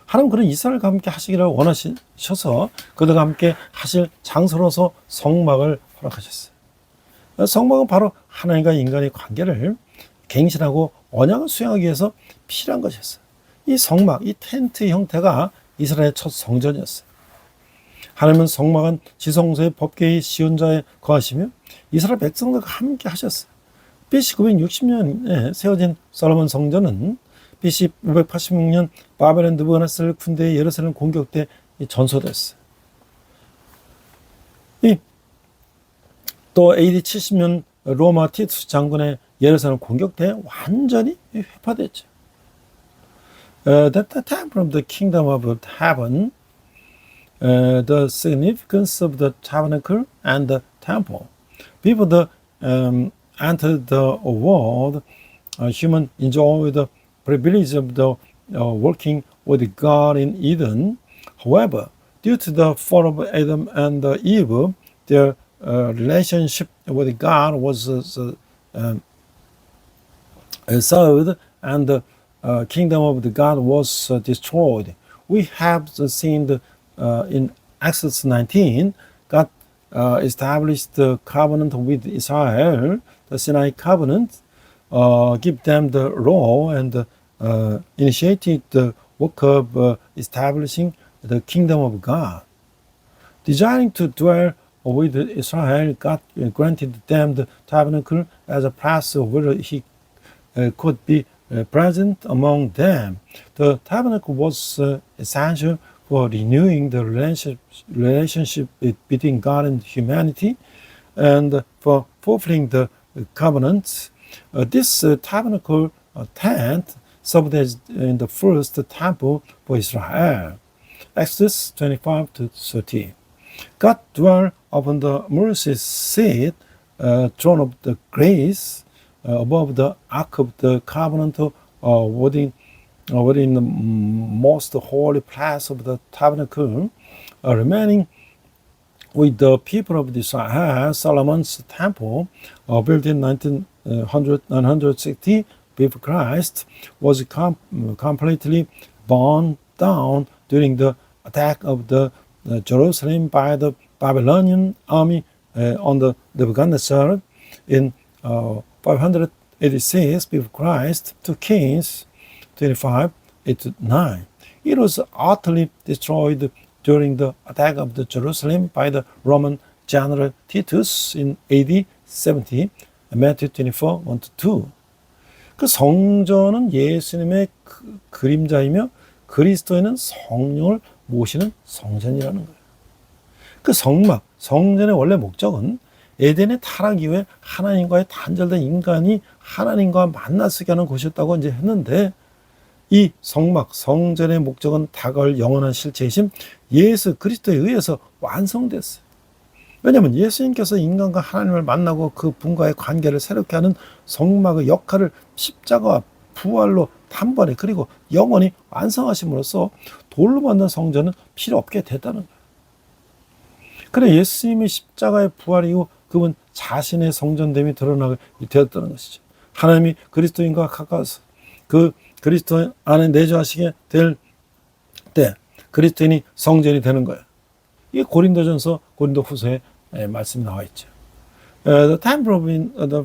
하나님 그런 이스라엘과 함께 하시기를 원하셔서 그들과 함께 하실 장소로서 성막을 허락하셨어요. 성막은 바로 하나님과 인간의 관계를 갱신하고 언약을 수행하기 위해서 필요한 것이었어요. 이 성막, 이 텐트 형태가 이스라엘의 첫 성전이었어요. 하나님은 성막은 지성소의 법궤의 시온자에 거하시며 이스라엘 백성들과 함께 하셨어요. BC 960년에 세워진 솔로몬 성전은 BC 586년 바벨론 느부갓네살 군대의 예루살렘 공격 때 전소됐어요. 또 AD 70년 로마 티투스 장군의 예루살렘 공격 때 완전히 회파됐죠. That the temple of the kingdom of heaven, the significance of the tabernacle and the temple. Before the entered the world, human enjoyed the privilege of the working with God in Eden. However, due to the fall of Adam and Eve, their relationship with God was served, and the kingdom of the God was destroyed. We have seen in Exodus 19, God established the covenant with Israel, the Sinai covenant, give them the law, and initiated the work of establishing the kingdom of God. Desiring to dwell with Israel, God granted them the tabernacle as a place where He could be present among them. The tabernacle was essential for renewing the relationship between God and humanity, and for fulfilling the covenants. This tabernacle tent served as in the first temple for Israel. Exodus 25-30. God dwelt upon the mercy seat, throne of the grace, above the ark of the covenant, within the most holy place of the tabernacle, remaining with the people of Israel. Solomon's temple, built in 960 before Christ, was completely burned down during the attack of the Jerusalem by the Babylonian army on the Nebuchadnezzar in 586 before Christ, 2 Kings 25:8-9. It was utterly destroyed during the attack of the Jerusalem by the Roman general Titus in AD 70, Matthew 24:1-2. 그 성전은 예수님의 그림자이며 그리스도인은 성령을 모시는 성전이라는 거예요. 그 성막, 성전의 원래 목적은 에덴의 타락 이후에 하나님과의 단절된 인간이 하나님과 만나서게 하는 곳이었다고 이제 했는데, 이 성막, 성전의 목적은 다가올 영원한 실체이신 예수 그리스도에 의해서 완성됐어요. 왜냐하면 예수님께서 인간과 하나님을 만나고 그 분과의 관계를 새롭게 하는 성막의 역할을 십자가와 부활로 단번에 그리고 영원히 완성하심으로써 돌로 만든 성전은 필요 없게 됐다는 거예요. 그래 예수님이 십자가의 부활 이후 그분 자신의 성전됨이 드러나게 되었다는 것이죠. 하나님이 그리스도인과 가까워서 그 그리스도 안에 내주하시게 될 때 그리스도인이 성전이 되는 거예요. 이게 고린도전서 고린도후서에 말씀이 나와 있죠. The temple of the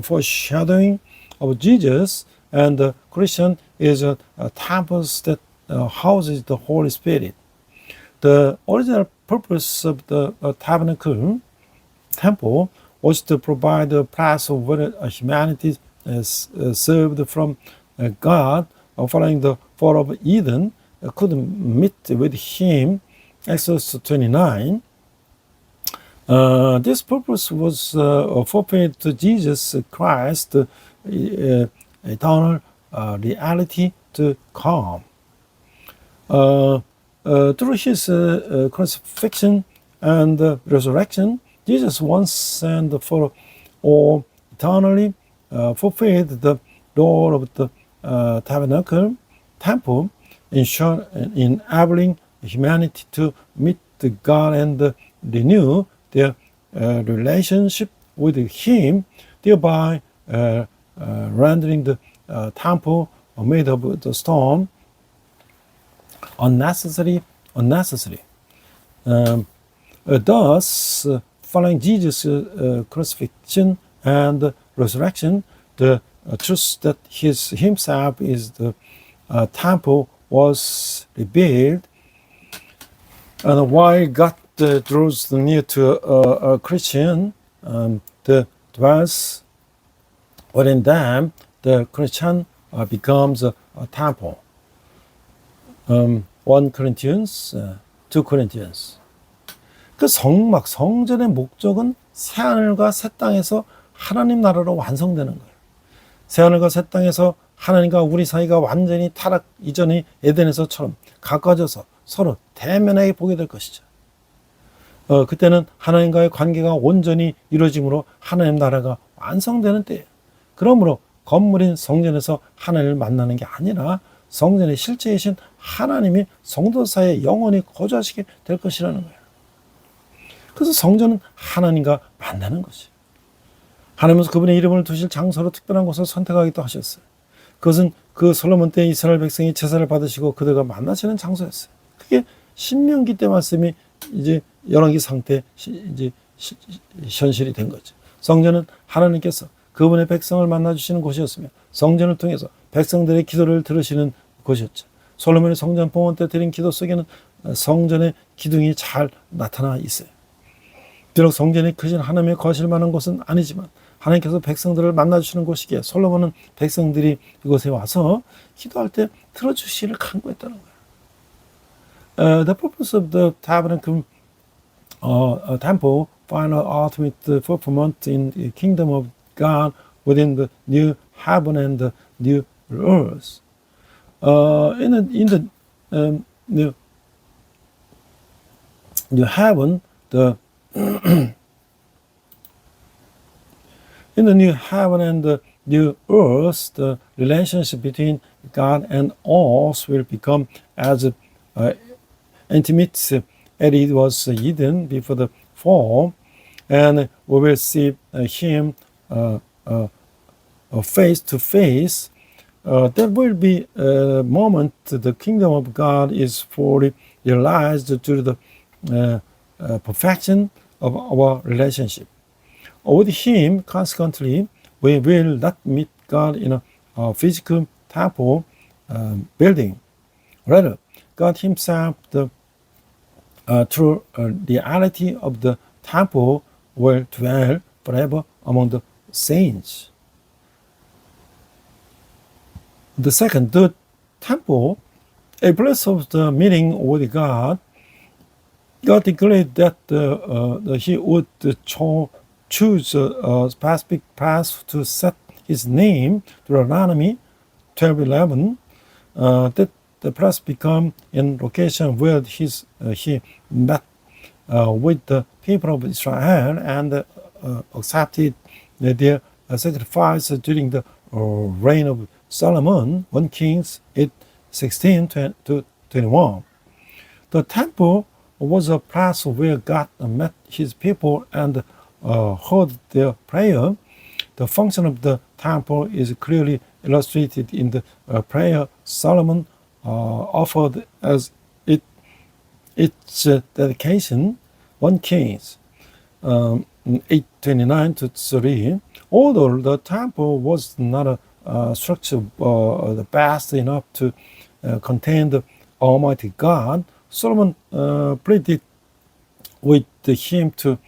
foreshadowing of Jesus and the Christian is a temple that houses the Holy Spirit. The original purpose of the tabernacle temple was to provide a place where humanity is served from God following the fall of Eden, could meet with Him. Exodus 29. This purpose was fulfilled to Jesus Christ, eternal reality to come. Through His crucifixion and resurrection, Jesus once and for all eternally fulfilled the role of the tabernacle, temple, enabling humanity to meet God and renew their relationship with Him, thereby rendering the temple made of the stone unnecessary. Thus, following Jesus' crucifixion and resurrection, the truth that Himself is the temple was revealed. And while God draws near to a Christian, the dwells But in them, the Christian becomes a temple. 1 Corinthians, 2 Corinthians. 그 성전의 목적은 새하늘과 새 땅에서 하나님 나라로 완성되는 거예요. 새하늘과 새 땅에서 하나님과 우리 사이가 완전히 타락 이전의 에덴에서처럼 가까워져서 서로 대면하게 보게 될 것이죠. 그때는 하나님과의 관계가 온전히 이루어짐으로 하나님 나라가 완성되는 때예요. 그러므로 건물인 성전에서 하나님을 만나는 게 아니라 성전의 실제이신 하나님이 성도 사이에 영원히 거주하시게 될 것이라는 거예요. 그래서 성전은 하나님과 만나는 것이에요. 하나님은 그분의 이름을 두실 장소로 특별한 곳을 선택하기도 하셨어요. 그것은 그 솔로몬 때 이스라엘 백성이 제사를 받으시고 그들과 만나시는 장소였어요. 그게 신명기 때 말씀이 이제 열왕기 상태 이제 현실이 된 거죠. 성전은 하나님께서 그분의 백성을 만나주시는 곳이었으며 성전을 통해서 백성들의 기도를 들으시는 곳이었죠. 솔로몬의 성전 봉헌 때 드린 기도 속에는 성전의 기둥이 잘 나타나 있어요. 비록 성전이 크신 하나님의 거실 만한 곳은 아니지만 하나님께서 백성들을 만나주시는 곳이기에 솔로몬은 백성들이 이곳에 와서 기도할 때 들어주시기를 간구했다는 거예요. The purpose of the tabernacle temple final ultimate fulfillment in the kingdom of God within the new heaven and the new earth. In the new heaven, in the new heaven and the new earth, the relationship between God and us will become as intimate as it was Eden before the fall, and we will see Him face to face. There will be a moment the kingdom of God is fully realized to the perfection of our relationship. With Him, consequently, we will not meet God in a physical temple building. Rather, God Himself, the true reality of the temple, will dwell forever among the saints. The second, the temple, a place of the meeting with God. God declared that He would choose a specific place to set His name, Deuteronomy 12:11. That the place become in location where He met with the people of Israel and accepted their sacrifice during the reign of Solomon, 1 Kings 8:16-21. The temple was a place where God met His people and heard their prayer. The function of the temple is clearly illustrated in the prayer Solomon offered as its dedication, 1 Kings 8:29-30. Although the temple was not a structure vast enough to contain the Almighty God, Solomon pleaded with Him to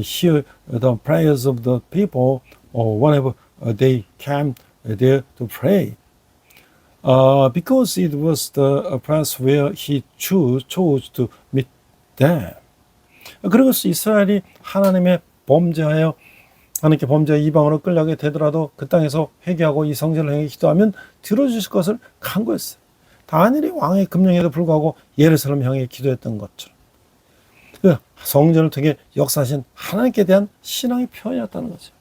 hear the prayers of the people whenever they came there to pray. Because it was the place where He chose to meet them. 그리고 이스라엘이 하나님의 범죄하여 하나님께 범죄 이방으로 끌려가게 되더라도 그 땅에서 회개하고 이 성전을 향해 기도하면 들어주실 것을 간구했어요. 다니엘이 왕의 금령에도 불구하고 예루살렘 향해 기도했던 것처럼 그 성전을 통해 역사하신 하나님께 대한 신앙의 표현이었다는 거죠.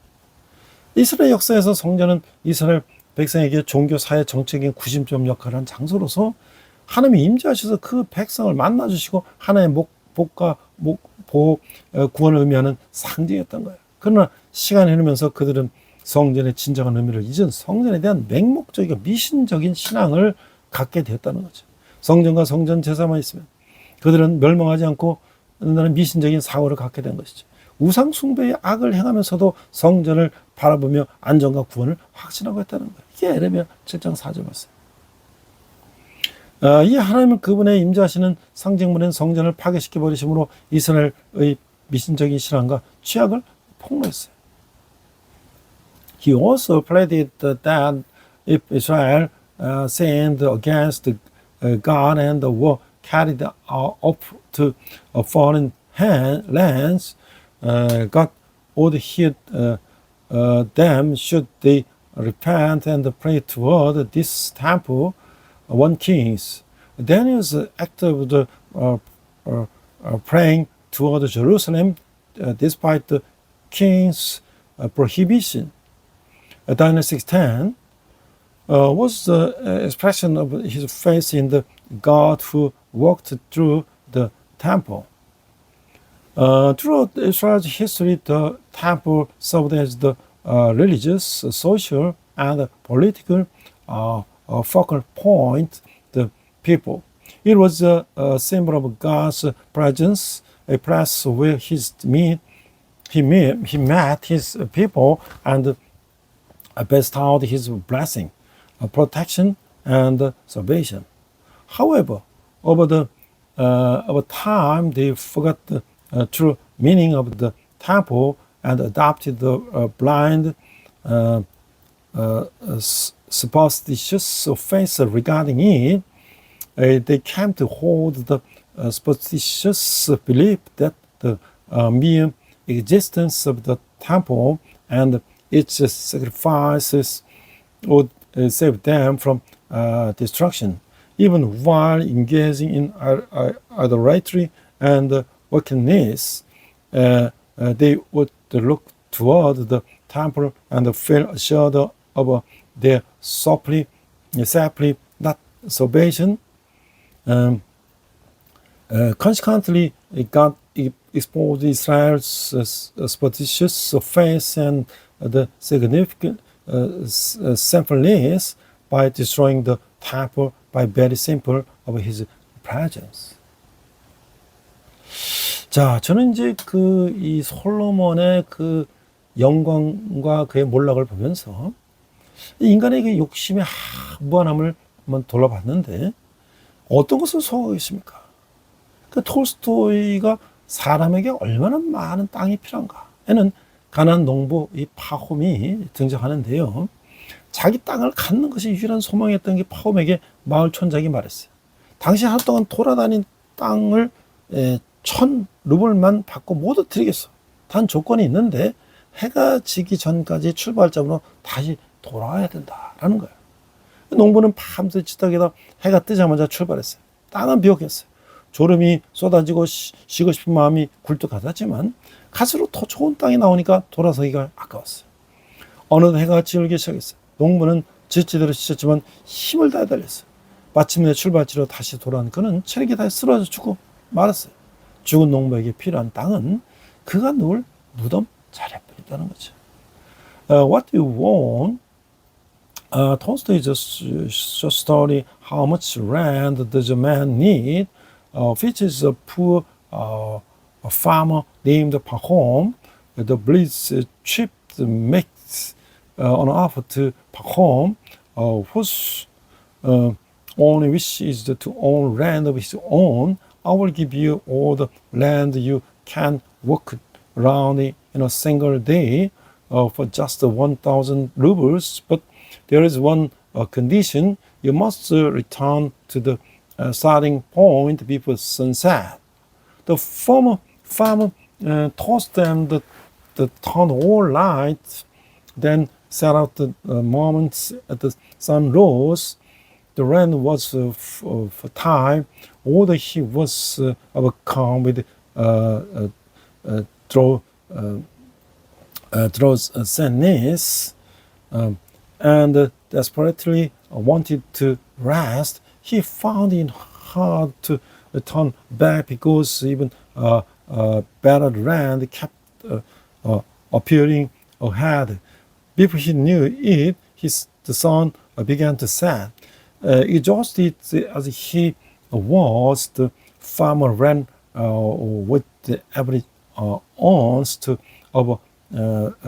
이스라엘 역사에서 성전은 이스라엘 백성에게 종교, 사회, 정책인 구심점 역할을 한 장소로서 하나님이 임재하셔서 그 백성을 만나주시고 하나님의 복과 보호, 구원을 의미하는 상징이었던 거예요. 그러나 시간이 흐르면서 그들은 성전의 진정한 의미를 잊은 성전에 대한 맹목적이고 미신적인 신앙을 갖게 되었다는 거죠. 성전과 성전 제사만 있으면 그들은 멸망하지 않고 나는 미신적인 사고를 갖게 된 것이죠. 우상 숭배의 악을 행하면서도 성전을 바라보며 안전과 구원을 확신하고 있다는 거예요. 이게 에레미야 7장 4절 말씀. 이 하나님은 그분의 임재하시는 상징물인 성전을 파괴시켜 버리심으로 이스라엘의 미신적인 신앙과 취약을 폭로했어요. He also pleaded that if Israel sinned against God and were carried off to foreign lands, God would hear them should they repent and pray toward this temple. 1 Kings. Daniel's act of the praying toward Jerusalem, despite the king's prohibition. Daniel 6:10 was the expression of his faith in the God who walked through the temple. Throughout Israel's history, the temple served as the religious, social, and political focal point the people. It was a symbol of God's presence, a place where he met his people and bestowed his blessing, protection, and salvation. However, over time, they forgot the true meaning of the temple and adopted the blind, superstitious faith regarding it. They came to hold the superstitious belief that the mere existence of the temple and its sacrifices would save them from destruction. Even while engaging in idolatry and wickedness, they would look toward the temple and feel assured of their supply, not salvation. Consequently, God exposed Israel's superstitious faith and the significant sinfulness by destroying the temple by very simple of his presence. 자, 저는 이제 이 솔로몬의 그 영광과 그의 몰락을 보면서 인간의 그 욕심의 무한함을 한번 돌아봤는데 어떤 것을 소화하겠습니까? 그 톨스토이가 사람에게 얼마나 많은 땅이 필요한가에는 가나안 농부 이 파홈이 등장하는데요. 자기 땅을 갖는 것이 유일한 소망이었던 게 파홈에게 마을 촌장이 말했어요. 당신 하루 동안 돌아다닌 땅을 1,000루블만 받고 모두 드리겠어. 단 조건이 있는데 해가 지기 전까지 출발점으로 다시 돌아와야 된다라는 거예요. 농부는 밤새 지떡이다 해가 뜨자마자 출발했어요. 땅은 비옥했어요. 졸음이 쏟아지고 쉬고 싶은 마음이 굴뚝같았지만 갈수록 더 좋은 땅이 나오니까 돌아서기가 아까웠어요. 어느덧 해가 지울기 시작했어요. 농부는 지치대로 지쳤지만 힘을 다해 달렸어요. 마침내 출발지로 다시 돌아온 그는 체력이 다 쓰러져 죽고 말았어요. 죽은 농부에게 필요한 땅은 그가 누울 무덤 자리뿐이었다는 거죠. What do you want? Tolstoy just study how much land does a man need, features a poor a farmer named Pahom. The blitz trip makes an offer to Pahom, whose only wish is to own land of his own. I will give you all the land you can work around in a single day for just 1,000 rubles, but there is one condition. You must return to the starting point before sunset. The former farmer tossed them the town all night, then set out the moment the sun rose. The rain was for time. All the heat was overcome with sadness, and desperately wanted to rest. He found it hard to turn back because even battered rain kept appearing ahead. Before he knew it, the sun began to set. Exhausted as he was, the farmer ran with every ounce of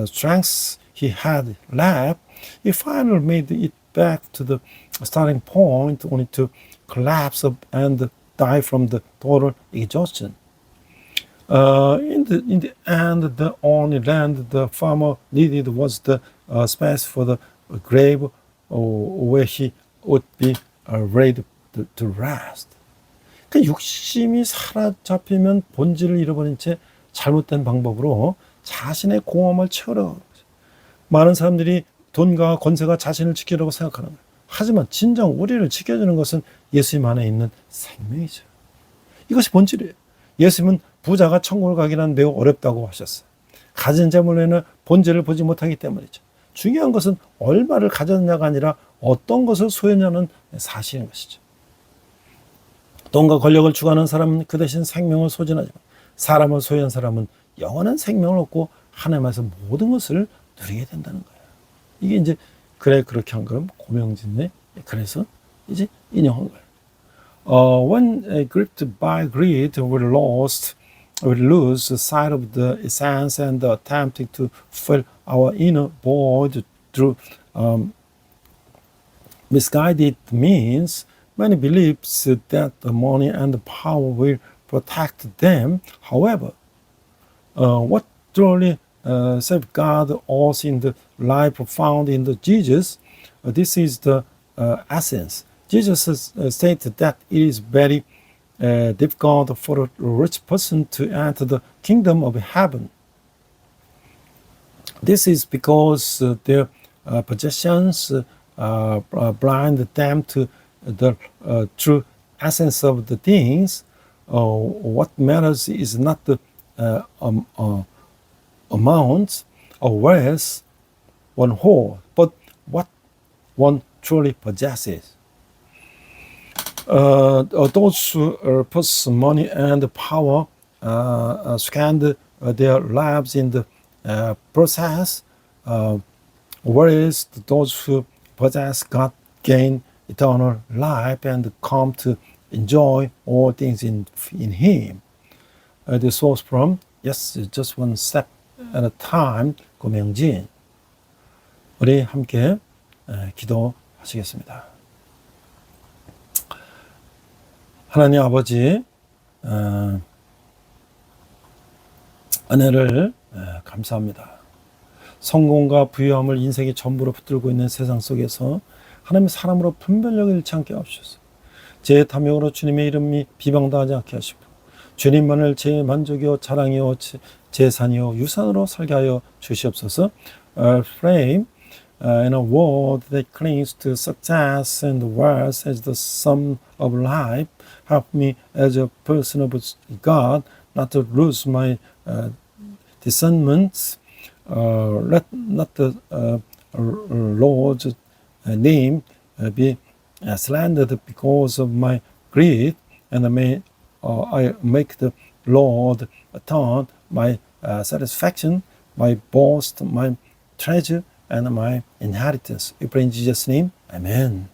strength he had left. He finally made it back to the starting point, only to collapse and die from the total exhaustion. In the end, the only land the farmer needed was the space for the grave where he would be laid to rest. 그 욕심이 사로잡히면 본질을 잃어버린 채 잘못된 방법으로 자신의 공허함을 채우려고 하는 거죠. 많은 사람들이 돈과 권세가 자신을 지키려고 생각하는 거예요. 하지만 진정 우리를 지켜주는 것은 예수님 안에 있는 생명이죠. 이것이 본질이에요. 예수님은 부자가 천국을 가기는 매우 어렵다고 하셨어요. 가진 재물로는 본질을 보지 못하기 때문이죠. 중요한 것은 얼마를 가졌느냐가 아니라 어떤 것을 소유했냐는 사실인 것이죠. 돈과 권력을 추구하는 사람은 그 대신 생명을 소진하지만 사람을 소유한 사람은 영원한 생명을 얻고 하나님께서 모든 것을 누리게 된다는 거예요. 이게 이제 그래 그렇게 한 거는 고명진네. 그래서 이제 인용한 거예요. When gripped by greed, we lose sight of the essence and attempting to fill our inner void through misguided means. Many believes that the money and the power will protect them. However, what truly safeguards us in the life found in the Jesus, this is the essence. Jesus stated that it is very difficult for a rich person to enter the kingdom of heaven. This is because their possessions blind them to the true essence of the things. What matters is not the amount or wealth one holds, but what one truly possesses. Those who possess money and power spend their lives in the process, whereas those who possess God gain eternal life and come to enjoy all things in Him. The source from just one step at a time. 고명진. 우리 함께 기도하시겠습니다. 하나님 아버지, 은혜를 감사합니다. 성공과 부유함을 인생의 전부로 붙들고 있는 세상 속에서 하나님의 사람으로 분별력을 잃지 않게 하옵소서. 제 탐욕으로 주님의 이름이 비방당하지 않게 하시고 주님만을 제 만족이요 자랑이요 재산이요 유산으로 살게 하여 주시옵소서. Frame in a world that clings to success and wealth as the sum of life, help me as a person of God not to lose my discernment. Let not the Lord's name be slandered because of my greed, and may I make the Lord turn my satisfaction, my boast, my treasure, and my inheritance. We pray in Jesus' name. Amen.